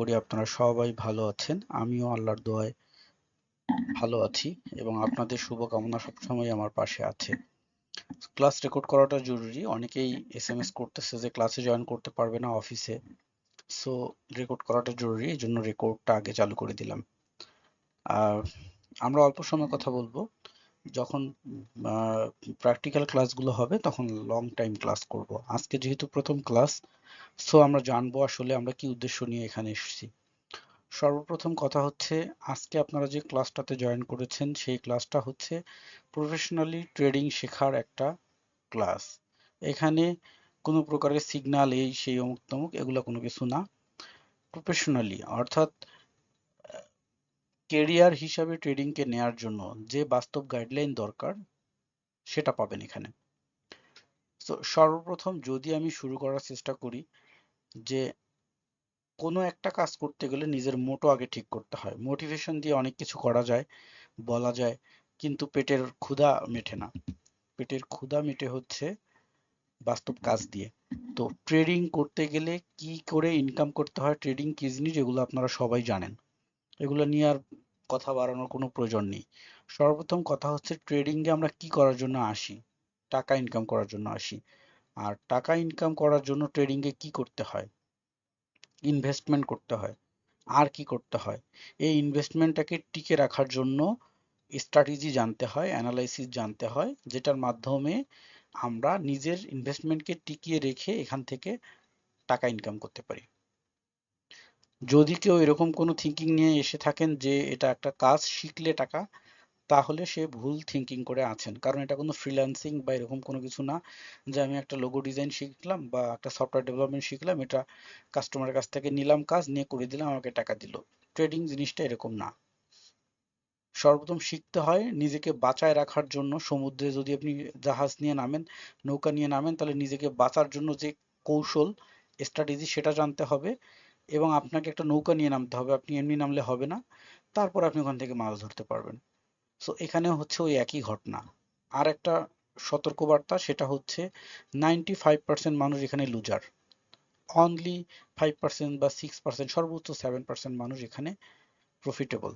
করি আপনারা সবাই ভালো আছেন। আমিও আল্লাহর দোয়ায় ভালো আছি এবং আপনাদের শুভকামনা সবসময় আমার পাশে আছে। ক্লাস রেকর্ড করাটা জরুরি। অনেকেই এসএমএস করতেছে যে ক্লাসে জয়েন করতে পারবে না অফিসে। সো রেকর্ড করাটা জরুরি, এই জন্য রেকর্ডটা আগে চালু করে দিলাম। আর আমরা অল্প সময় কথা বলবো। যখন প্র্যাকটিক্যাল ক্লাসগুলো হবে তখন লং টাইম ক্লাস করব। আজকে যেহেতু প্রথম ক্লাস, সো আমরা জানবো আসলে আমরা কি উদ্দেশ্য নিয়ে এখানে এসেছি। সর্বপ্রথম কথা হচ্ছে, আজকে আপনারা যে ক্লাসটাতে জয়েন করেছেন সেই ক্লাসটা হচ্ছে প্রফেশনালি ট্রেডিং শেখার একটা ক্লাস। এখানে কোনো প্রকারের সিগন্যাল এই সেই অমুক তমুক এগুলো কোনো কিছু না। প্রফেশনালি অর্থাৎ কেরিয়ার হিসাবে ট্রেডিংকে নেয়ার জন্য যে বাস্তব গাইডলাইন দরকার সেটা পাবেন এখানে। তো সর্বপ্রথম যদি আমি শুরু করার চেষ্টা করি যে কোনো একটা কাজ করতে গেলে নিজের মোটো আগে ঠিক করতে হয়। মোটিভেশন দিয়ে অনেক কিছু করা যায়, বলা যায়, কিন্তু পেটের ক্ষুধা মেটে না। পেটের ক্ষুধা মেটে হচ্ছে বাস্তব কাজ দিয়ে। তো ট্রেডিং করতে গেলে কি করে ইনকাম করতে হয়, ট্রেডিং কি জিনিস, এগুলো আপনারা সবাই জানেন। এগুলো নিয়ে আর কথা বাড়ানোর কোনো প্রয়োজন নেই। সর্বপ্রথম কথা হচ্ছে ট্রেডিং এ আমরা কি করার জন্য আসি? টাকা ইনকাম করার জন্য আসি। আর টাকা ইনকাম করার জন্য ট্রেডিং এ কি করতে হয়? ইনভেস্টমেন্ট করতে হয়। আর কি করতে হয়? এই ইনভেস্টমেন্টটাকে টিকে রাখার জন্য স্ট্র্যাটেজি জানতে হয়, অ্যানালাইসিস জানতে হয়, যেটার মাধ্যমে আমরা নিজের ইনভেস্টমেন্টকে টিকিয়ে রেখে এখান থেকে টাকা ইনকাম করতে পারি। যদি কেউ এরকম কোনো থিঙ্কিং নিয়ে এসে থাকেন যে এটা একটা কাজ, শিখলে টাকা, তাহলে সে ভুল থিঙ্কিং করে আছেন। কারণ এটা কোনো ফ্রিল্যান্সিং বা এরকম কোনো কিছু না যে আমি একটা লোগো ডিজাইন শিখলাম বা একটা সফটওয়্যার ডেভেলপমেন্ট শিখলাম, এটা কাস্টমারের কাছ থেকে নিলাম, কাজ নিয়ে করে দিলাম, আমাকে টাকা দিল। ট্রেডিং জিনিসটা এরকম না। সর্বপ্রথম শিখতে হয় নিজেকে বাঁচায় রাখার জন্য। সমুদ্রে যদি আপনি জাহাজ নিয়ে নামেন, নৌকা নিয়ে নামেন, তাহলে নিজেকে বাঁচার জন্য যে কৌশল, স্ট্র্যাটেজি, সেটা জানতে হবে এবং আপনাকে একটা নৌকা নিয়ে নামতে হবে। আপনি এমনি নামলে হবে না। তারপর আপনি ওখান থেকে মাছ ধরতে পারবেন। সো এখানেও হচ্ছে ওই একই ঘটনা। আর একটা সতর্কবার্তা, সেটা হচ্ছে 95% মানুষ এখানে লুজার। অনলি 5% বা 6%, সর্বোচ্চ 7% মানুষ এখানে প্রফিটেবল।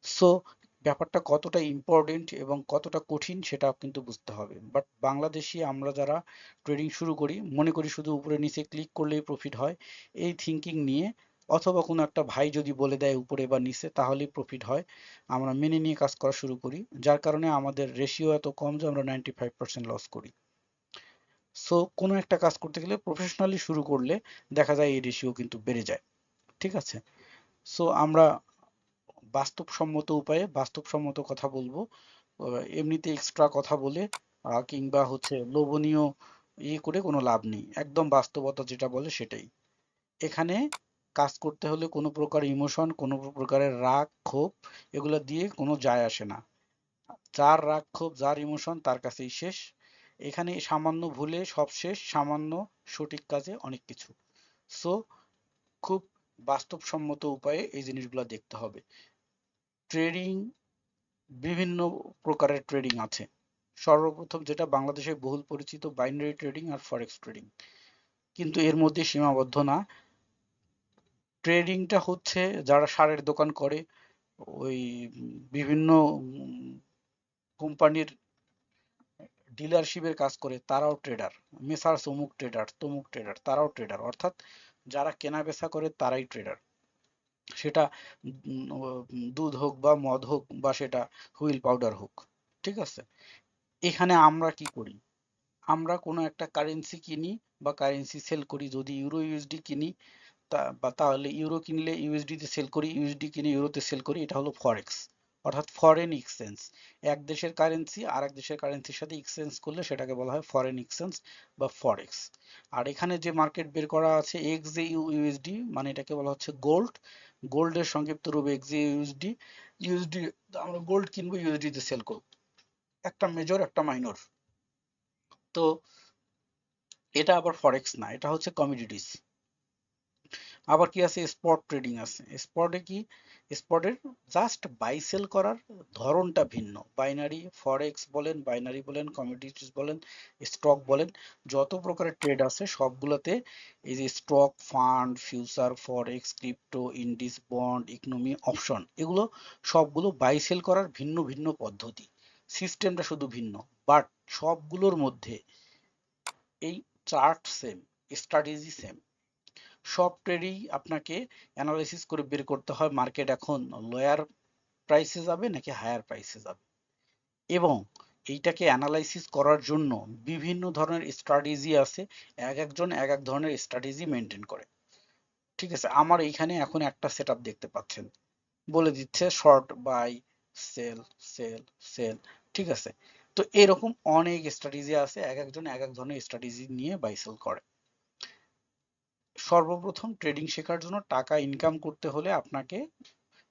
সো ব্যাপারটা কতটা ইম্পর্টেন্ট এবং কতটা কঠিন সেটা কিন্তু বুঝতে হবে। বাট বাংলাদেশি আমরা যারা ট্রেডিং শুরু করি, মনে করি শুধু উপরে নিচে ক্লিক করলেই প্রফিট হয়, এই থিঙ্কিং নিয়ে, অথবা কোনো একটা ভাই যদি বলে দেয় উপরে বা নিচে তাহলেই প্রফিট হয়, আমরা মেনে নিয়ে কাজ করা শুরু করি, যার কারণে আমাদের রেশিও এত কম যে আমরা 95% লস করি। সো কোনো একটা কাজ করতে গেলে প্রফেশনালি শুরু করলে দেখা যায় এই রেশিও কিন্তু বেড়ে যায়। ঠিক আছে? সো আমরা বাস্তবসম্মত উপায়ে বাস্তবসম্মত কথা বলবো। এমনিতে এক্সট্রা কথা বলে কিংবা হচ্ছে লোভনীয় করে কোনো লাভ নেই। একদম বাস্তবতা যেটা বলে সেটাই। এখানে কাজ করতে হলে কোনো প্রকার ইমোশন, কোনো প্রকারের রাগ ক্ষোভ এগুলো দিয়ে কোনো যায় আসে না। যার রাগ ক্ষোভ, যার ইমোশন, তার কাছেই শেষ। এখানে সামান্য ভুলে সব শেষ, সামান্য সঠিক কাজে অনেক কিছু। সো খুব বাস্তবসম্মত উপায়ে এই জিনিসগুলো দেখতে হবে। ট্রেডিং, বিভিন্ন প্রকারের ট্রেডিং আছে। সর্বপ্রথম যেটা বাংলাদেশে বহুল পরিচিত, বাইনারি ট্রেডিং আর ফরেক্স ট্রেডিং। কিন্তু এর মধ্যে সীমাবদ্ধ না। ট্রেডিংটা হচ্ছে যারা সারের দোকান করে, ওই বিভিন্ন কোম্পানির ডিলারশিপের কাজ করে, তারাও ট্রেডার। মেসার্স অমুক ট্রেডার, তমুক ট্রেডার, তারাও ট্রেডার। অর্থাৎ যারা কেনা বেচা করে তারাই ট্রেডার। সেটা দুধ হোক বা মদ হোক বা সেটা হুইল পাউডার হোক। ঠিক আছে? এখানে আমরা কি করি? আমরা কোনো একটা কারেন্সি কিনি বা কারেন্সি সেল করি। যদি ইউরো ইউএসডি কিনি, তাহলে ইউরো কিনলে ইউএসডি তে সেল করি, ইউএসডি কিনে ইউরোতে সেল করি। এটা হলো ফরেক্স, অর্থাৎ ফরেন এক্সচেঞ্জ। এক দেশের কারেন্সি আর এক দেশের কারেন্সির সাথে এক্সচেঞ্জ করলে সেটাকে বলা হয় ফরেন এক্সচেঞ্জ বা ফরেক্স। আর এখানে যে মার্কেট বের করা আছে এক্সজে ইউএসডি, মানে এটাকে বলা হচ্ছে গোল্ড। গোল্ডের সংক্ষিপ্ত রূপ এক্সজে ইউএসডি। ইউএসডি আমরা গোল্ড কিনবো, ইউএসডি তে সেল করবো। একটা মেজর, একটা মাইনর। তো এটা আবার ফরেক্স না, এটা হচ্ছে কমিডিটিস। আবার কি আছে, স্পট ট্রেডিং আছে। স্পটে কি, স্পটের জাস্ট বাই সেল করার ধরনটা ভিন্ন। বাইনারি ফরেক্স বলেন, বাইনারি বলেন, কমোডিটিস বলেন, স্টক বলেন, যত প্রকারের ট্রেড আছে সবগুলোতে এই যে stock, fund, future, forex, crypto, indices, bond, economy, option, এগুলো সবগুলো বাই সেল করার ভিন্ন ভিন্ন পদ্ধতি। সিস্টেমটা শুধু ভিন্ন, বাট সবগুলোর মধ্যে এই চার্ট সেম, স্ট্র্যাটেজি সেম। সব ট্রেডেই আপনাকে অ্যানালাইসিস করে বের করতে হয় মার্কেট এখন লোয়ার প্রাইসে যাবে নাকি হায়ার প্রাইসে যাবে, এবং এইটাকে অ্যানালাইসিস করার জন্য বিভিন্ন ধরনের স্ট্র্যাটেজি আছে। এক একজন এক এক ধরনের স্ট্র্যাটেজি মেনটেন করে। ঠিক আছে, আমার এইখানে এখন একটা সেটআপ দেখতে পাচ্ছেন, বলে দিচ্ছে short buy, sell, sell, sell. ঠিক আছে, তো এরকম অনেক স্ট্র্যাটেজি আছে, এক একজন এক এক ধরনের স্ট্র্যাটেজি নিয়ে বাই সেল করে। সর্বপ্রথম ট্রেডিং শেখার জন্য টাকা ইনকাম করতে হলে আপনাকে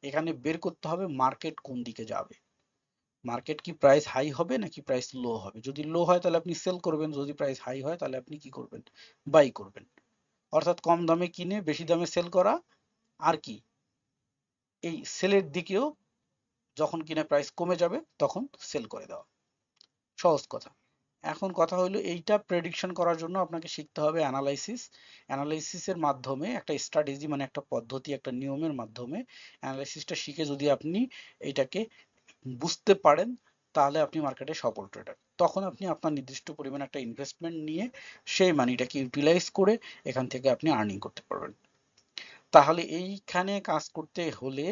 এখানে বের করতে হবে মার্কেট কোন দিকে যাবে। মার্কেট কি প্রাইস হাই হবে নাকি প্রাইস লো হবে? যদি লো হয় তাহলে আপনি সেল করবেন, যদি প্রাইস হাই হয় তাহলে আপনি কি করবেন? বাই করবেন। অর্থাৎ কম দামে কিনে বেশি দামে সেল করা। আর কি, এই সেলের দিকেও যখন কিনা প্রাইস কমে যাবে তখন সেল করে দেওয়া। সহজ কথা। এখন কথা হলো এইটা প্রেডিকশন করার জন্য আপনাকে শিখতে হবে অ্যানালাইসিস। অ্যানালাইসিসের মাধ্যমে একটা স্ট্র্যাটেজি, মানে একটা পদ্ধতি, একটা নিয়মের মাধ্যমে অ্যানালাইসিসটা শিখে যদি আপনি এটাকে বুঝতে পারেন, তাহলে আপনি মার্কেটে সফল ট্রেডার। তখন আপনি আপনার নির্দিষ্ট পরিমাণে একটা ইনভেস্টমেন্ট নিয়ে সেই মানিটাকে ইউটিলাইজ করে এখান থেকে আপনি আর্নিং করতে পারবেন। তাহলে এইখানে কাজ করতে হলে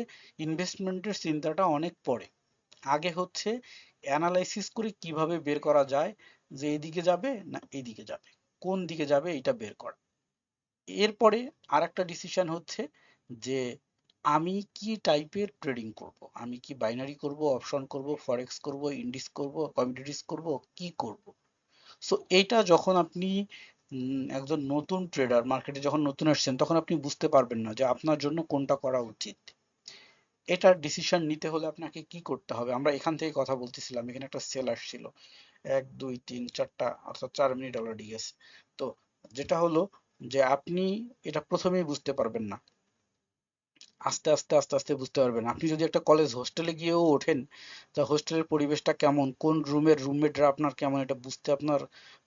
ইনভেস্টমেন্টের চিন্তাটা অনেক পরে। আগে হচ্ছে অ্যানালাইসিস করে কিভাবে বের করা যায় যে এইদিকে যাবে না এইদিকে যাবে, কোন দিকে যাবে এটা বের করা। এরপরে আর একটা ডিসিশন হচ্ছে যে আমি কি টাইপের ট্রেডিং করব, আমি কি বাইনারি করব, অপশন করব, ফরেক্স করব, ইন্ডিস করব, কমোডিটিস করব, কি করব। সো এইটা যখন আপনি একজন নতুন ট্রেডার, মার্কেটে যখন নতুন আসছেন, তখন আপনি বুঝতে পারবেন না যে আপনার জন্য কোনটা করা উচিত। এটার ডিসিশন নিতে হলে আপনাকে কি করতে হবে, আমরা এখান থেকে কথা বলতেছিলাম, এখানে একটা সেল আসছিল 1 2 3 4টা, অর্থাৎ 4 মিনিট অলরেডি গেছে। তো যেটা হলো যে আপনি এটা প্রথমেই বুঝতে পারবেন না, আস্তে আস্তে আস্তে আস্তে বুঝতে পারবেন। আপনি যদি একটা কলেজ হোস্টেলে গিয়েও ওঠেন, তা হোস্টেলের পরিবেশটা কেমন, কোন রুমের রুমমেটরা আপনার কেমন, এটা বুঝতে আপনার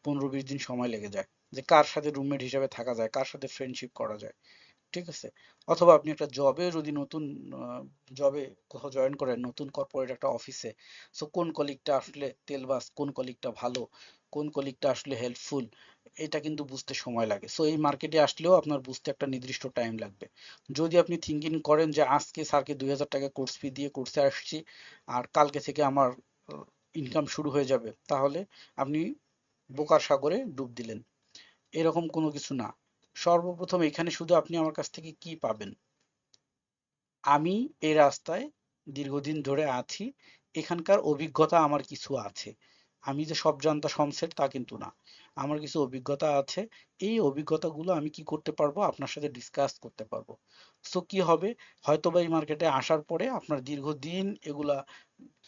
15 20 দিন সময় লেগে যায়, যে কার সাথে রুমমেট হিসেবে থাকা যায়, কার সাথে ফ্রেন্ডশিপ করা যায়। ঠিক আছে, অথবা আপনি একটা জবে যদি নতুন জবে কোথাও জয়েন করেন, নতুন কর্পোরেট একটা অফিসে, সো কোন কলিগটা আসলে তেলবাজ, কোন কলিগটা ভালো, কোন কলিগটা আসলে হেল্পফুল, এটা কিন্তু বুঝতে সময় লাগে। সো এই মার্কেটে আসলেও আপনার বুঝতে একটা নির্দিষ্ট টাইম লাগবে। যদি আপনি থিঙ্কিং করেন যে আজকে স্যারকে 2000 টাকা কোর্স ফি দিয়ে কোর্সে আসছি আর কালকে থেকে আমার ইনকাম শুরু হয়ে যাবে, তাহলে আপনি বোকার সাগরে ডুব দিলেন। এরকম কোনো কিছু না। সর্বপ্রথম এখানে শুধু আপনি আমার কাছ থেকে কি পাবেন, আমি এই রাস্তায় দীর্ঘদিন ধরে আছি, এখানকার অভিজ্ঞতা আমার কিছু আছে। আমি যে সব জানতা সমসেট তা কিন্তু না, আমার কিছু অভিজ্ঞতা আছে। এই অভিজ্ঞতাগুলো আমি কি করতে পারবো, আপনার সাথে ডিসকাস করতে পারবো। সো কি হবে, হয়তোবা এই মার্কেটে আসার পরে আপনার দীর্ঘদিন এগুলা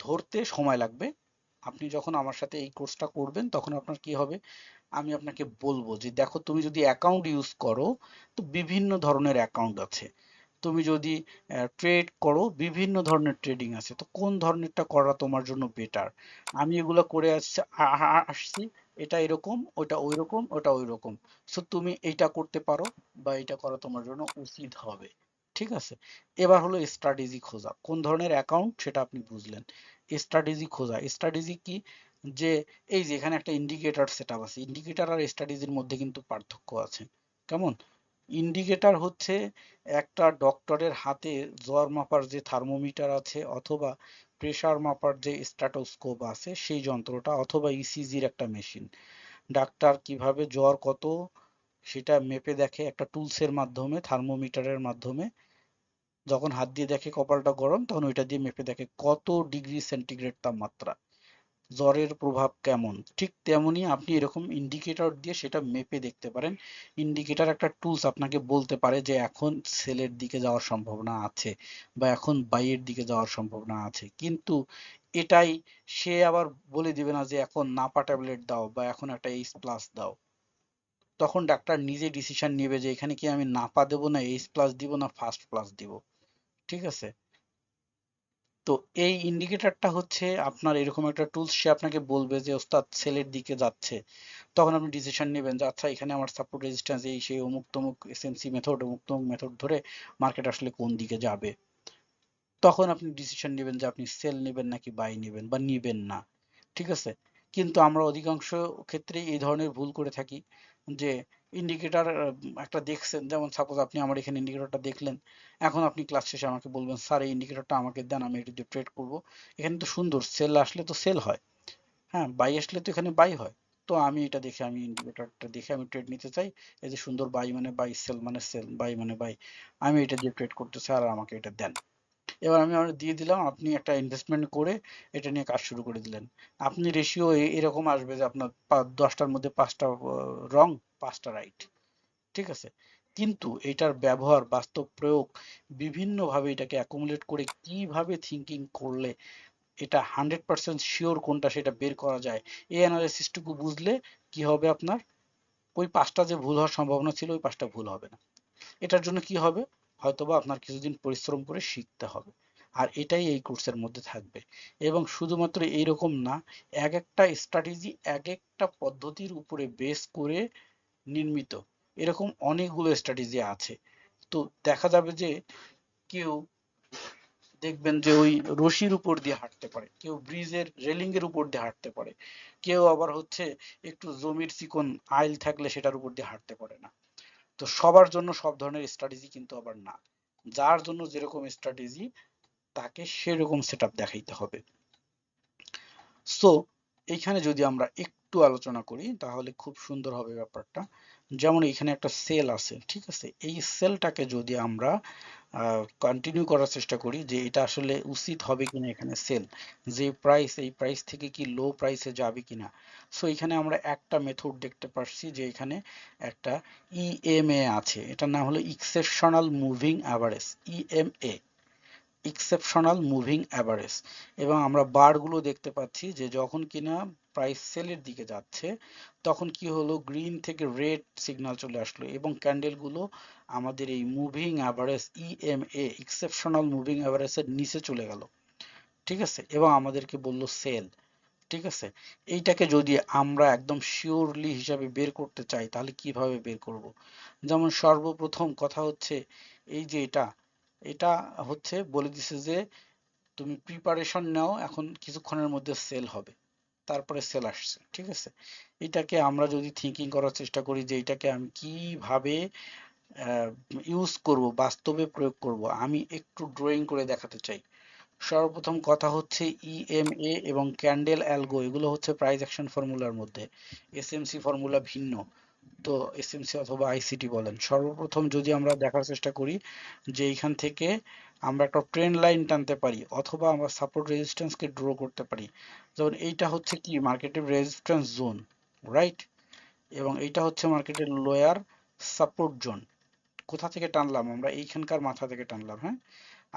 ধরতে সময় লাগবে। আপনি যখন আমার সাথে এই কোর্সটা করবেন তখন আপনার কি হবে, আমি আপনাকে বলবো যে দেখো তুমি যদি অ্যাকাউন্ট ইউজ করো, তো বিভিন্ন ধরনের অ্যাকাউন্ট আছে। তুমি যদি ট্রেড করো, বিভিন্ন ধরনের ট্রেডিং আছে, তো কোন ধরনেরটা করা তোমার জন্য বেটার। আমি এগুলো করে আসছি, এটা এরকম, ওটা ওই রকম, ওটা ওই রকম। সো তুমি এইটা করতে পারো বা এটা করা তোমার জন্য উচিত হবে। ঠিক আছে, এবার হলো স্ট্র্যাটেজি খোঁজা, কোন ধরনের অ্যাকাউন্ট সেটা আপনি বুঝলেন। স্ট্র্যাটেজি খোঁজা, স্ট্র্যাটেজি কি, যে এই যে এখানে একটা ইন্ডিকেটর সেটআপ আছে, ইন্ডিকেটর আর স্ট্র্যাটেজির মধ্যে কিন্তু পার্থক্য আছে। কেমন? ইন্ডিকেটর হচ্ছে একটা ডক্টরের হাতে জ্বর মাপার যে থার্মোমিটার আছে, অথবা প্রেসার মাপার যে স্ট্যাটোস্কোপ আছে সেই যন্ত্রটা, অথবা ইসিজির একটা মেশিন। ডাক্তার কিভাবে জ্বর কত সেটা মেপে দেখে একটা টুলসের মাধ্যমে, থার্মোমিটারের মাধ্যমে। যখন হাত দিয়ে দেখে কপালটা গরম, তখন ওইটা দিয়ে মেপে দেখে কত ডিগ্রি সেন্টিগ্রেড তাপমাত্রা, জ্বরের প্রভাব কেমন। ঠিক তেমনি আপনি এরকম ইন্ডিকেটর দিয়ে সেটা মেপে দেখতে পারেন। ইন্ডিকেটর একটা টুলস আপনাকে বলতে পারে যে এখন সেলের দিকে যাওয়ার সম্ভাবনা আছে বা এখন বাইয়ের দিকে যাওয়ার সম্ভাবনা আছে, কিন্তু এটাই সে আবার বলে দিবে না যে এখন নাপা ট্যাবলেট দাও বা এখন একটা এইচ প্লাস দাও। তখন ডাক্তার নিজে ডিসিশন নেবে যে এখানে কি আমি নাপা দেবো না এইচ প্লাস দিব না ফাস্ট প্লাস দিব। ঠিক আছে? তো এই ইন্ডিকেটরটা হচ্ছে আপনার এরকম একটা টুলস, সে আপনাকে বলবে যে ওস্তাদ সেলের দিকে যাচ্ছে, তখন আপনি ডিসিশন নেবেন যে আচ্ছা এখানে আমার সাপোর্ট রেজিস্ট্যান্স এই সেই অমুক তমুক এসএমসি মেথড অমুক তমুক মেথড ধরে মার্কেট আসলে কোন দিকে যাবে। তখন আপনি ডিসিশন নেবেন যে আপনি সেল নেবেন নাকি বাই নেবেন বা নিবেন না। ঠিক আছে? কিন্তু আমরা অধিকাংশ ক্ষেত্রে এই ধরনের ভুল করে থাকি যে ইন্ডিকেটর একটা দেখছেন, যেমন সাপোজ আপনি আমার এখানে ইন্ডিকেটরটা দেখলেন, এখন আপনি ক্লাস শেষে আমাকে বলবেন স্যার এই ইন্ডিকেটরটা আমাকে দেন, আমি এটা দিয়ে ট্রেড করব। এখানে তো সুন্দর সেল আসলে তো সেল হয়, হ্যাঁ বাই আসলে তো এখানে বাই হয়। তো আমি এটা দেখে আমি ইন্ডিকেটরটা দেখে আমি ট্রেড নিতে চাই, এই যে সুন্দর বাই মানে বাই, সেল মানে সেল, বাই মানে বাই, আমি এটা দিয়ে ট্রেড করতে চাই আর আমাকে এটা দেন। এবার আমি আমার দিয়ে দিলাম, আপনি একটা ইনভেস্টমেন্ট করে এটা নিয়ে কাজ শুরু করে দিলেন। আপনি রেশিও এরকম আসবে যে আপনার 10টার মধ্যে 5টা রং, 5টা রাইট। ঠিক আছে? কিন্তু এটার ব্যবহার বাস্তব প্রয়োগ বিভিন্নভাবে এটাকে অ্যাকুমুলেট করে কিভাবে থিঙ্কিং করলে এটা 100% শিওর কোনটা সেটা বের করা যায়, এই অ্যানালাইসিসটুকু বুঝলে কি হবে আপনার, ওই 5টা যে ভুল হওয়ার সম্ভাবনা ছিল ওই 5টা ভুল হবে না। এটার জন্য কি হবে, হয়তোবা আপনার কিছুদিন পরিশ্রম করে শিখতে হবে। আর এটাই এই কোর্সের মধ্যে থাকবে। এবং শুধুমাত্র এইরকম না, এক একটা স্ট্র্যাটেজি এক একটা পদ্ধতির উপরে বেস করে নির্মিত, এরকম অনেকগুলো স্ট্র্যাটেজি আছে। তো দেখা যাবে যে কেউ দেখবেন যে ওই রশির উপর দিয়ে হাঁটতে পারে, কেউ ব্রিজের রেলিং এর উপর দিয়ে হাঁটতে পারে, কেউ আবার হচ্ছে একটু জমির চিকন আইল থাকলে সেটার উপর দিয়ে হাঁটতে পারে না। তো সবার জন্য সব ধরনের স্ট্র্যাটেজি কিন্তু আবার না, যার জন্য যেরকম স্ট্র্যাটেজি তাকে সেরকম সেটআপ দেখাইতে হবে। সো এইখানে যদি আমরা একটু আলোচনা করি তাহলে খুব সুন্দর হবে ব্যাপারটা। যেমন এখানে একটা সেল আছে, ঠিক আছে, এই সেলটাকে যদি আমরা কন্টিনিউ করার চেষ্টা করি যে এটা আসলে উচিত হবে কিনা, এখানে সেল যে প্রাইস এই প্রাইস থেকে কি লো প্রাইসে যাবে কিনা। সো এখানে আমরা একটা মেথড দেখতে পাচ্ছি যে এখানে একটা ইএমএ আছে, এটার নাম হলো exceptional moving average, EMA, exceptional moving average. এবং আমরা বারগুলো দেখতে পাচ্ছি যে যখন কিনা প্রাইস সেলের দিকে যাচ্ছে তখন কি হলো, গ্রিন থেকে রেড সিগন্যাল চলে আসলো এবং ক্যান্ডেলগুলো আমাদের এই moving average EMA exceptional moving অ্যাভারেজের নিচে চলে গেল। ঠিক আছে? এবং আমাদেরকে বললো সেল। ঠিক আছে? এইটাকে যদি আমরা একদম শিওরলি হিসাবে বের করতে চাই তাহলে কিভাবে বের করব? যেমন সর্বপ্রথম কথা হচ্ছে এই যে এটা, এটা হচ্ছে বলে দিছে যে তুমি প্রিপারেশন নাও, এখন কিছুক্ষণের মধ্যে সেল হবে, তারপরে সেল আসছে। ঠিক আছে? এটাকে আমরা যদি থিঙ্কিং করার চেষ্টা করি যে এটাকে আমি কিভাবে ইউজ করব, বাস্তবে প্রয়োগ করব, আমি একটু ড্রয়িং করে দেখাতে চাই। সর্বপ্রথম কথা হচ্ছে ইএমএ এবং ক্যান্ডেল অ্যালগো এগুলো হচ্ছে প্রাইস অ্যাকশন ফর্মুলার মধ্যে, এসএমসি ফর্মুলা ভিন্ন। তো এসএমসি অথবা আইসিটি বলেন, সর্বপ্রথম যদি আমরা দেখার চেষ্টা করি যে এইখান থেকে আমরা একটা ট্রেন্ড লাইন টানতে পারি অথবা আমরা সাপোর্ট রেজিস্ট্যান্সকে ড্র করতে পারি। যেমন এইটা হচ্ছে কি মার্কেটের রেজিস্ট্যান্স জোন, রাইট, এবং এইটা হচ্ছে মার্কেটের লোয়ার সাপোর্ট জোন। কোথা থেকে টানলাম আমরা, এইখানকার মাথা থেকে টানলাম, হ্যাঁ,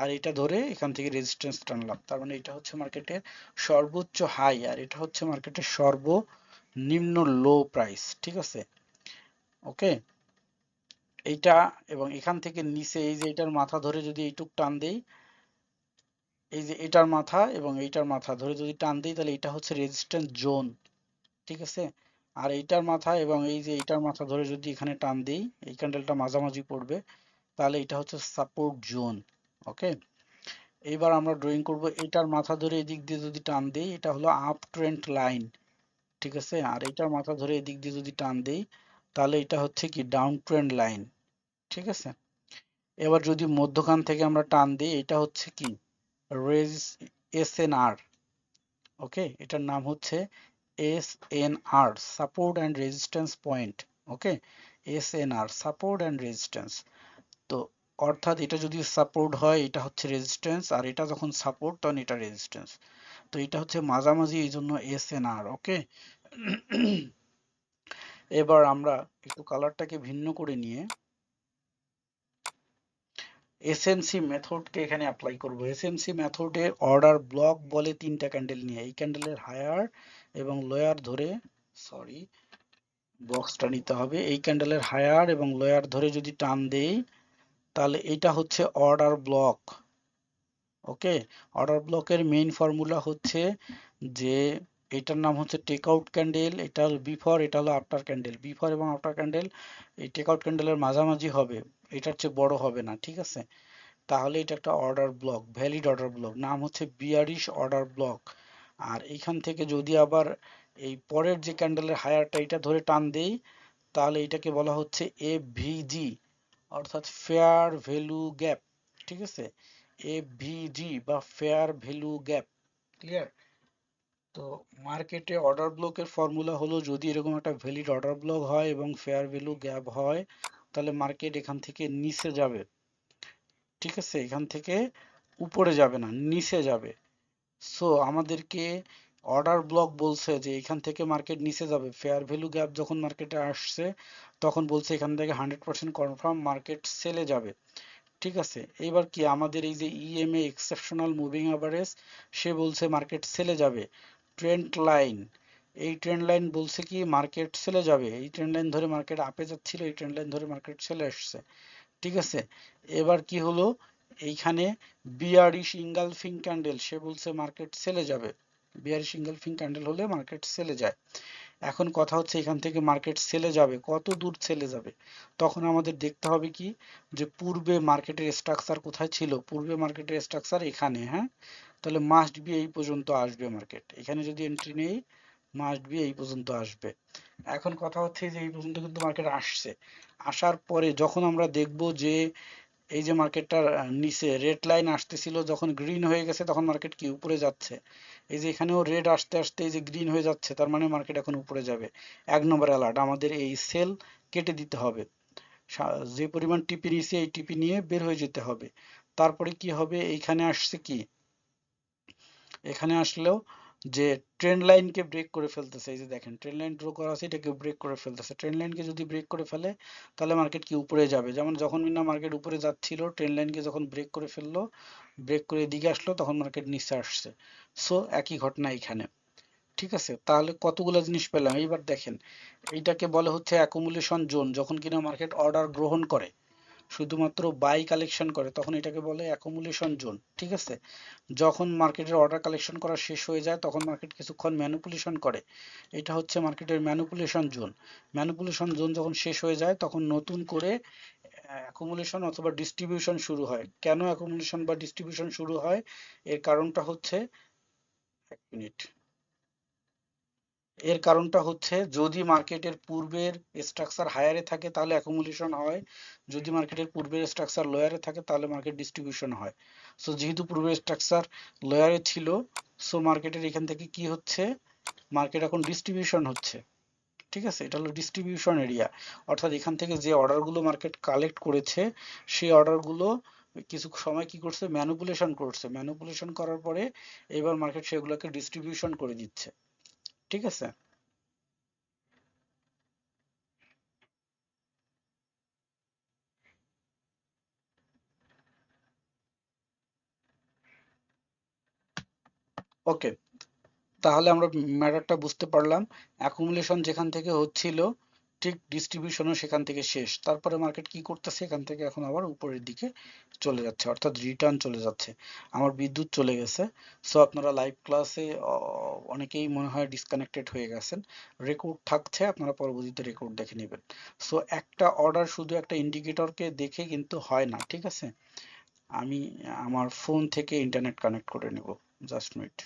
আর এটা ধরে এখান থেকে রেজিস্ট্যান্স টানলাম, তার মানে এটা হচ্ছে মার্কেটের সর্বোচ্চ হাই আর এটা হচ্ছে মার্কেটের সর্বনিম্ন লো প্রাইস। ঠিক আছে? ওকে, এইটা এবং এখান থেকে নিচে এই যে এটার মাথা ধরে যদি এইটুক টান দেই, এই যে এটার মাথা এবং এইটার মাথা ধরে যদি টান দেই তাহলে এটা হচ্ছে রেজিস্ট্যান্স জোন। ঠিক আছে? আর এইটার মাথা এবং এই যে এইটার মাথা ধরে যদি এখানে টান দেই, এই ক্যান্ডেলটা মাঝামাঝি পড়বে, তাহলে এটা হচ্ছে সাপোর্ট জোন। ওকে, এইবার আমরা ড্রয়িং করব, এটার মাথা ধরে এদিক দিয়ে যদি টান দেই এটা হলো আপ ট্রেন্ড লাইন। ঠিক আছে? আর এইটার মাথা ধরে এদিক দিয়ে যদি টান দেই তাহলে এটা হচ্ছে কি ডাউন ট্রেন্ড লাইন। ঠিক আছে? এবার যদি মধ্যখান থেকে আমরা টান দিই এটা হচ্ছে কি রেজ, এসএনআর। ওকে, এটার নাম হচ্ছে SNR, support and resistance point. Okay, SNR support and resistance. তো অর্থাৎ এটা যদি সাপোর্ট হয় এটা হচ্ছে রেজিস্ট্যান্স, আর এটা যখন সাপোর্ট তখন এটা রেজিস্ট্যান্স। তো এটা হচ্ছে মাঝামাঝি, এই জন্য এসএনআর। ওকে, এবার আমরা একটু কালারটাকে ভিন্ন করে নিয়ে এসএমসি মেথডকে এখানে অ্যাপ্লাই করব। এসএমসি মেথডে অর্ডার ব্লক বলে 3টা ক্যান্ডেল নিয়ে এই ক্যান্ডেলের হায়ার এবং লোয়ার ধরে, সরি, বক্সটা নিতে হবে। এই ক্যান্ডেলের হায়ার এবং লোয়ার ধরে যদি টান দেই তাহলে এটা হচ্ছে অর্ডার ব্লক। ওকে, অর্ডার ব্লকের মেইন ফর্মুলা হচ্ছে যে এটার নাম হচ্ছে টেক আউট ক্যান্ডেল, এটা হলো বিফোর, এটা হলো আফটার ক্যান্ডেল। বিফোর এবং আফটার ক্যান্ডেল এই টেক আউট ক্যান্ডেলের মাঝামাঝি হবে, এটার চেয়ে বড় হবে না, ঠিক আছে? তাহলে এটা একটা order block, valid order block, নাম হচ্ছে বিয়ারিশ অর্ডার ব্লক। আর এইখান থেকে যদি আবার এই পরের যে ক্যান্ডেলের হায়ারটা এটা ধরে টান দেই তাহলে এটাকে বলা হচ্ছে এফভিজি, অর্থাৎ ফেয়ার ভ্যালু গ্যাপ, ঠিক আছে? এফভিজি বা ফেয়ার ভ্যালু গ্যাপ, ক্লিয়ার? তো মার্কেটে অর্ডার ব্লকের ফর্মুলা হলো যদি এরকম একটা ভ্যালিড অর্ডার ব্লক হয় এবং ফেয়ার ভ্যালু গ্যাপ হয় তাহলে মার্কেট এখান থেকে নিচে যাবে, ঠিক আছে? এখান থেকে উপরে যাবে না, নিচে যাবে। সো আমাদেরকে অর্ডার ব্লক বলছে যে এখান থেকে মার্কেট নিচে যাবে, ফেয়ার ভ্যালু গ্যাপ যখন মার্কেটে আসছে তখন বলছে এখান থেকে 100% কনফার্ম মার্কেট সেলে যাবে, ঠিক আছে? এবার কি আমাদের এই যে ইএমএ এক্সেপশনাল মুভিং অ্যাভারেজ সে বলছে মার্কেট সেলে যাবে। ট্রেন্ড লাইন, এই ট্রেন্ড লাইন বলছে কি মার্কেট সেলে যাবে, এই ট্রেন্ড লাইন ধরে মার্কেট আপে যাচ্ছিল, এই ট্রেন্ড লাইন ধরে মার্কেট সেলে আসছে, ঠিক আছে? এবার কি হলো, এইখানে বিয়ারিশ ইঙ্গালফিং ক্যান্ডেল সে বলছে মার্কেট সেলে যাবে, বিয়ারিশ ইঙ্গালফিং ক্যান্ডেল হলে মার্কেট সেলে যায়। এখন কথা হচ্ছে এখান থেকে মার্কেট সেলে যাবে, কত দূর সেলে যাবে? তখন আমাদের দেখতে হবে কি যে পূর্বে মার্কেটের স্ট্রাকচার কোথায় ছিল, পূর্বে মার্কেটের স্ট্রাকচার এখানে, হ্যাঁ? তাহলে মাস্ট বি এই পর্যন্ত আসবে মার্কেট, এখানে যদি এন্ট্রি নেই মাস্ট বি এই পর্যন্ত আসবে। এখন কথা হচ্ছে যে এই পর্যন্ত কিন্তু মার্কেট আসছে, আসার পরে যখন আমরা দেখব যে এই যে মার্কেটটার নিচে রেড লাইন আসতেছিল যখন গ্রিন হয়ে গেছে তখন মার্কেট কি উপরে যাচ্ছে, এই যে এখানেও রেড আসতে আসতে এই যে গ্রিন হয়ে যাচ্ছে তার মানে মার্কেট এখন উপরে যাবে। এক নম্বর অ্যালার্ট, আমাদের এই সেল কেটে দিতে হবে, যে পরিমাণ টিপি নিয়েছে এই টিপি নিয়ে বের হয়ে যেতে হবে। তারপরে কি হবে, এইখানে আসছে কি, এখানে আসলেও যে ট্রেন্ড লাইনকে ব্রেক করে ফেলতেছে, এই যে দেখেন ট্রেন্ড লাইন ড্র করা আছে এটাকে ব্রেক করে ফেলতেছে, ট্রেন্ড লাইনকে যদি ব্রেক করে ফেলে তাহলে মার্কেট কি উপরে যাবে, যেমন যখন না মার্কেট উপরে যাচ্ছিল ট্রেন্ড লাইনকে যখন ব্রেক করে ফেললো, ব্রেক করে এদিকে আসলো তখন মার্কেট নিচে আসছে। সো একই ঘটনা এখানে, ঠিক আছে? তাহলে কতগুলো জিনিস পেলাম, এইবার দেখেন এইটাকে বলে হচ্ছে অ্যাকুমুলেশন জোন, যখন কিনা মার্কেট অর্ডার গ্রহণ করে শুধুমাত্র বাই কালেকশন করে তখন এটাকে বলে অ্যাকুমুলেশন জোন, ঠিক আছে? যখন মার্কেটের অর্ডার কালেকশন করা শেষ হয়ে যায় তখন মার্কেট কিছুক্ষণ ম্যানিপুলেশন করে, এটা হচ্ছে মার্কেটের ম্যানিপুলেশন জোন। ম্যানিপুলেশন জোন যখন শেষ হয়ে যায় তখন নতুন করে অ্যাকুমুলেশন অথবা ডিস্ট্রিবিউশন শুরু হয়। কেন অ্যাকুমুলেশন বা ডিস্ট্রিবিউশন শুরু হয়, এর কারণটা হচ্ছে, এক মিনিট, এর কারণটা হচ্ছে যদি মার্কেটের পূর্বের স্ট্রাকচার হায়ারে থাকে তাহলে অ্যাকুমুলেশন হয়, যদি মার্কেটের পূর্বের স্ট্রাকচার লোয়ারে থাকে তাহলে মার্কেট ডিস্ট্রিবিউশন হয়। সো যেহেতু পূর্বের স্ট্রাকচার লোয়ারে ছিল, সো মার্কেটের এখান থেকে কি হচ্ছে, মার্কেট এখন ডিস্ট্রিবিউশন হচ্ছে, ঠিক আছে? এটা হলো ডিস্ট্রিবিউশন এরিয়া, অর্থাৎ এখান থেকে যে অর্ডারগুলো মার্কেট কালেক্ট করেছে সেই অর্ডারগুলো কিছু সময় কি করছে, ম্যানিপুলেশন করছে, ম্যানিপুলেশন করার পরে এবার মার্কেট সেগুলোকে ডিস্ট্রিবিউশন করে দিচ্ছে, ঠিক আছে? ওকে, তাহলে আমরা ম্যাটারটা বুঝতে পারলাম, অ্যাকুমুলেশন যেখান থেকে হচ্ছিল ঠিক ডিস্ট্রিবিউশনও সেখান থেকে শেষ, তারপরে মার্কেট কি করতেছে এখান থেকে এখন আবার উপরের দিকে চলে যাচ্ছে, অর্থাৎ রিটার্ন চলে যাচ্ছে। আমার বিদ্যুৎ চলে গেছে, সো আপনারা লাইভ ক্লাসে অনেকেই মনে হয় ডিসকানেক্টেড হয়ে গেছেন, রেকর্ড থাকছে, আপনারা পরবর্তীতে রেকর্ড দেখে নেবেন। সো একটা অর্ডার শুধু একটা ইন্ডিকেটরকে দেখে কিন্তু হয় না, ঠিক আছে? আমি আমার ফোন থেকে ইন্টারনেট কানেক্ট করে নেব, জাস্ট মিনিট।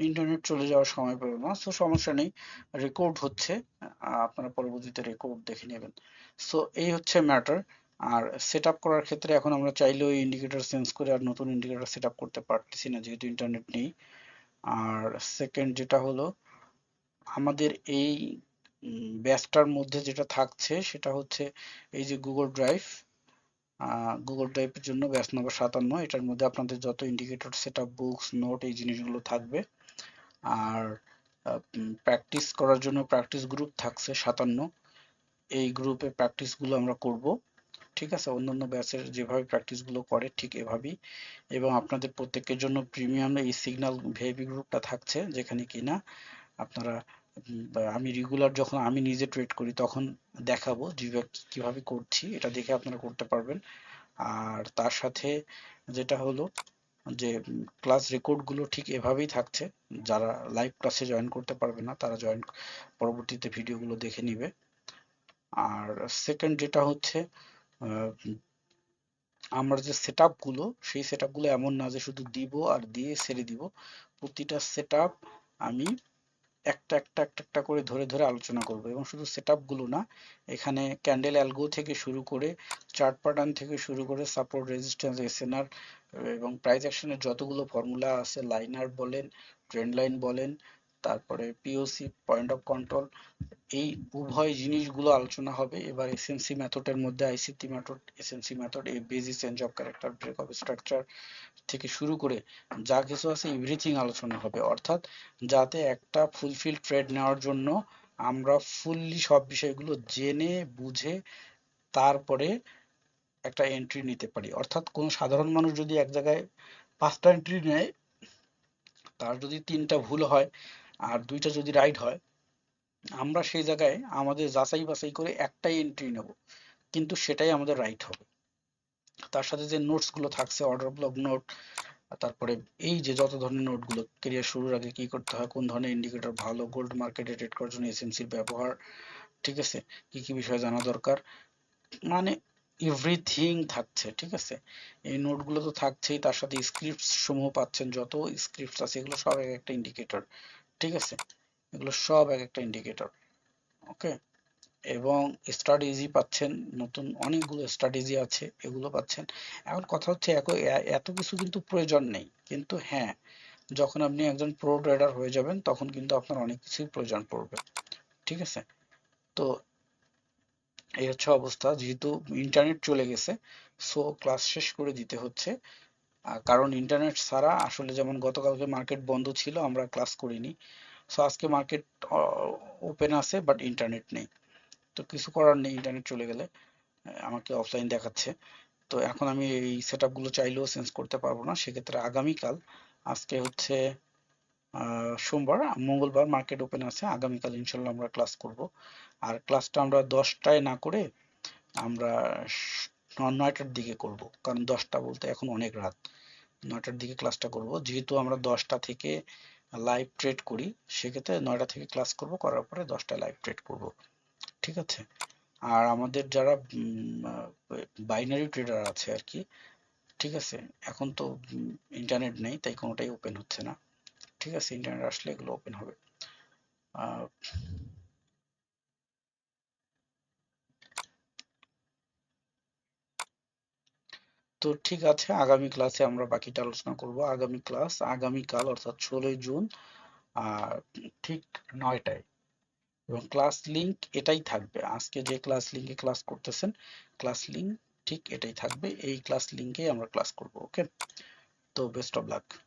ইন্টারনেট চলে যাওয়ার সময় পেল না, সো সমস্যা নেই, রেকর্ড হচ্ছে, আপনারা পরবর্তীতে রেকর্ড দেখে নেবেন। সো এই হচ্ছে ম্যাটার। আর সেট আপ করার ক্ষেত্রে এখন আমরা চাইলেও ওই ইন্ডিকেটর চেঞ্জ করে আর নতুন ইন্ডিকেটর সেট আপ করতে পারতেছি না যেহেতু ইন্টারনেট নেই। আর সেকেন্ড যেটা হলো, আমাদের এই ব্যাচটার মধ্যে যেটা থাকছে সেটা হচ্ছে এই যে গুগল ড্রাইভ, গুগল ড্রাইভের জন্য ব্যাচ নম্বর 57। এটার মধ্যে আপনাদের যত ইন্ডিকেটর, সেটআপ, বুকস, নোট এই জিনিসগুলো থাকবে। আর প্র্যাকটিস করার জন্য প্র্যাকটিস গ্রুপ থাকছে 57। এই গ্রুপে প্র্যাকটিসগুলো আমরা করব। ঠিক আছে, অন্যান্য ব্যাচের যেভাবে প্র্যাকটিসগুলো করে ঠিক এভাবেই। এবং আপনাদের প্রত্যেকের জন্য প্রিমিয়াম এই সিগন্যাল ভিআইপি গ্রুপটা থাকছে, যেখানে কিনা আপনারা আমি রেগুলার যখন আমি নিজে ট্রেড করি তখন দেখাবো যে কিভাবে করছি, এটা দেখে আপনারা করতে পারবেন। আর তার সাথে যেটা হলো যে ক্লাস রেকর্ডগুলো ঠিক এভাবেই থাকছে। যারা লাইভ ক্লাসে জয়েন করতে পারবে না তারা পরবর্তীতে ভিডিওগুলো দেখে নিবে। আর সেকেন্ড যেটা হচ্ছে, আমরা যে সেটআপ গুলো, সেই সেটআপ গুলো এমন না যে শুধু দিব আর দিয়ে ছেড়ে দিব। প্রতিটা সেটআপ আমি একটা একটা একটা একটা করে ধরে ধরে আলোচনা করব। এবং শুধু সেটআপ গুলো না, এখানে ক্যান্ডেল অ্যালগো থেকে শুরু করে চার্ট প্যাটার্ন থেকে শুরু করে সাপোর্ট, রেজিস্ট্যান্স, এসএনআর এবং প্রাইস অ্যাকশনের যতগুলো ফর্মুলা আছে, লাইনার বলেন, ট্রেন্ড লাইন বলেন, তারপরে পিওসি, পয়েন্ট অফ কন্ট্রোল, এই উভয় জিনিসগুলো আলোচনা হবে। এবার এসএনসি মেথডের মধ্যে আইসিটি মেথড, এসএনসি মেথড, এই basis, change of character, break of structure থেকে শুরু করে যা কিছু আছে এভরিথিং আলোচনা হবে। অর্থাৎ যাতে একটা ফুলফিল ট্রেড নেওয়ার জন্য আমরা ফুললি সব বিষয়গুলো জেনে বুঝে তারপরে একটা এন্ট্রি নিতে পারি। অর্থাৎ কোনো সাধারণ মানুষ যদি এক জায়গায় 5টা এন্ট্রি নেয়, তার যদি 3টা ভুল হয় আর 2টা যদি রাইট হয়, আমরা সেই জায়গায় আমাদের যাচাই বাছাই করে একটাই এন্ট্রি নেব, কিন্তু সেটাই আমাদের রাইট হবে। তার সাথে যে নোটস গুলো থাকছে, অর্ডার ব্লক নোট, তারপরে এই যে যত ধরনের নোটগুলো, কেরিয়ার শুরুর আগে কি করতে হয়, কোন ধরনের ইন্ডিকেটর ভালো, গোল্ড মার্কেটে ট্রেড করার জন্য এসএমসির ব্যবহার, ঠিক আছে, কি কি বিষয় জানা দরকার, মানে এভরিথিং থাকছে। ঠিক আছে, এই নোটগুলো তো থাকছেই, তার সাথে স্ক্রিপ্টস সমূহ পাচ্ছেন, যত স্ক্রিপ্টস আছে এগুলো সব এক একটা ইন্ডিকেটর। ঠিক আছে, এগুলো সব এক একটা ইন্ডিকেটর। ওকে, এবং স্ট্র্যাটেজি পাচ্ছেন, নতুন অনেকগুলো স্ট্র্যাটেজি আছে, এগুলো পাচ্ছেন। এখন কথা হচ্ছে এত কিছু কিন্তু প্রয়োজন নেই, কিন্তু হ্যাঁ, যখন আপনি একজন প্রো ট্রেডার হয়ে যাবেন তখন কিন্তু আপনার অনেক কিছুই প্রয়োজন পড়বে। ঠিক আছে, তো এই হচ্ছে অবস্থা। যেহেতু ইন্টারনেট চলে গেছে, সো ক্লাস শেষ করে দিতে হচ্ছে। কারণ ইন্টারনেট ছাড়া আসলে, যেমন গতকালকে মার্কেট বন্ধ ছিল, আমরা ক্লাস করিনি। সো আজকে মার্কেট ওপেন আছে বাট ইন্টারনেট নেই। তো কিছু করার নেই, ইন্টারনেট চলে গেলে আমাকে অফলাইন দেখাচ্ছে। তো এখন আমি এই সেটআপ গুলো চাইলেও চেঞ্জ করতে পারবো না। সেক্ষেত্রে আগামীকাল, আজকে হচ্ছে সোমবার, মঙ্গলবার মার্কেট ওপেন আছে, আগামীকাল ইনশাল্লাহ আমরা ক্লাস করব। আর ক্লাসটা আমরা 10টায় না করে আমরা 9টার দিকে করব, কারণ 10টা বলতে এখন অনেক রাত। 9টার দিকে ক্লাসটা করব, যেহেতু আমরা 10টা থেকে লাইভ ট্রেড করি, সেক্ষেত্রে 9টা থেকে ক্লাস করব, করার পরে 10টায় লাইভ ট্রেড করব। ঠিক আছে, আর আমাদের যারা বাইনারি ট্রেডার আছে আর কি, ঠিক আছে, এখন তো ইন্টারনেট নেই, তাই কোনোটাই ওপেন হচ্ছে না। ঠিক আছে, ইন্টারনেট আসলে এগুলো ওপেন হবে। আহ, তো ঠিক আছে, আগামী ক্লাসে আমরা বাকিটা আলোচনা করব। আগামী ক্লাস আগামীকাল, অর্থাৎ 16ই জুন, আর ঠিক 9টায়। এবং ক্লাস লিংক এটাই থাকবে, আজকে যে ক্লাস লিংকে ক্লাস করতেছেন, ক্লাস লিংক ঠিক এটাই থাকবে। এই ক্লাস লিংকেই আমরা ক্লাস করব। ওকে, তো বেস্ট অফ লাক।